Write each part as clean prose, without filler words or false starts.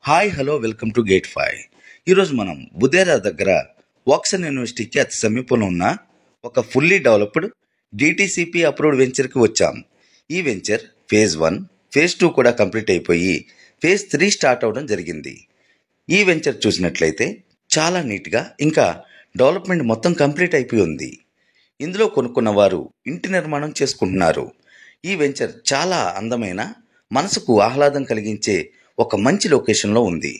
Hi hello welcome to gate 5. ఈరోజు మనం బుదేరా దగ్గర వాక్సన్ యూనివర్సిటీకి అతి సమీపంలో ఉన్న ఒక ఫుల్లీ డెవలప్డ్ డిటిసిపి అప్రూవ్డ్ వెంచర్కి వచ్చాం. ఈ వెంచర్ ఫేజ్ 1, ఫేజ్ 2 కూడా కంప్లీట్ అయిపోయి ఫేజ్ 3 స్టార్ట్ అవడం జరిగింది. ఈ వెంచర్ చూసినట్లయితే చాలా నీట్గా ఇంకా డెవలప్మెంట్ మొత్తం కంప్లీట్ అయిపోయి ఉంది. ఇందులో కొనుక్కున్న వారు ఇంటి నిర్మాణం చేసుకుంటున్నారు. ఈ వెంచర్ చాలా అందమైన, మనసుకు ఆహ్లాదం కలిగించే ఒక మంచి లొకేషన్లో ఉంది.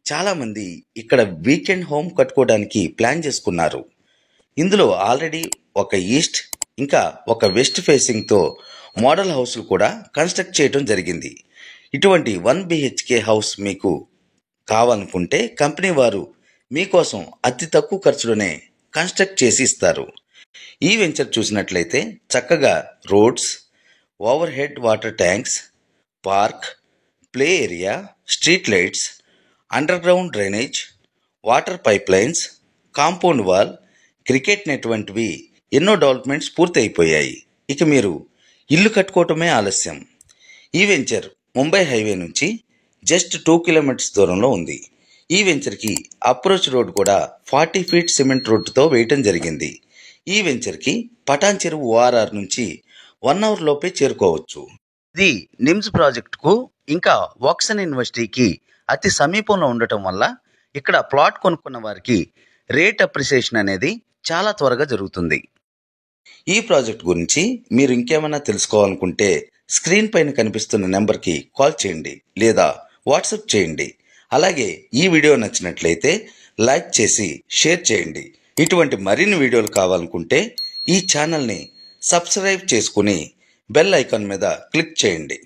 చాలామంది ఇక్కడ వీకెండ్ హోమ్ కట్టుకోవడానికి ప్లాన్ చేసుకున్నారు. ఇందులో ఆల్రెడీ ఒక ఈస్ట్ ఇంకా ఒక వెస్ట్ ఫేసింగ్తో మోడల్ హౌస్లు కూడా కన్స్ట్రక్ట్ చేయడం జరిగింది. ఇటువంటి 1 BHK హౌస్ మీకు కావాలనుకుంటే కంపెనీ వారు మీకోసం అతి తక్కువ ఖర్చులోనే కన్స్ట్రక్ట్ చేసి ఇస్తారు. ఈ వెంచర్ చూసినట్లయితే చక్కగా roads, over head water tanks, park, play area, street lights, under ground drainage, water pipe lines, compound wall, cricket net వంటివి ఎన్నో డెవలప్మెంట్స్ పూర్తి అయిపోయాయి. ఇక మీరు ఇల్లు కట్టుకోవటమే ఆలస్యం. ఈ వెంచర్ ముంబై హైవే నుంచి జస్ట్ 2 కిలోమీటర్స్ దూరంలో ఉంది. ఈ వెంచర్కి అప్రోచ్ రోడ్ కూడా 40 ఫీట్ సిమెంట్ రోడ్డుతో వేయటం జరిగింది. ఈ వెంచర్కి పటాన్ చెరువు ORR నుంచి 1 అవర్ లోపే చేరుకోవచ్చు. ఇది నిమ్స్ ప్రాజెక్టుకు ఇంకా వాక్సన్ యూనివర్సిటీకి అతి సమీపంలో ఉండటం వల్ల ఇక్కడ ప్లాట్ కొనుక్కున్న వారికి రేట్ అప్రిసియేషన్ అనేది చాలా త్వరగా జరుగుతుంది. ఈ ప్రాజెక్ట్ గురించి మీరు ఇంకేమైనా తెలుసుకోవాలనుకుంటే స్క్రీన్ పైన కనిపిస్తున్న నెంబర్కి కాల్ చేయండి లేదా వాట్సాప్ చేయండి. అలాగే ఈ వీడియో నచ్చినట్లయితే లైక్ చేసి షేర్ చేయండి. ఇటువంటి మరిన్ని వీడియోలు కావాలనుకుంటే ఈ ఛానల్ని సబ్స్క్రైబ్ చేసుకుని బెల్ ఐకాన్ మీద క్లిక్ చేయండి.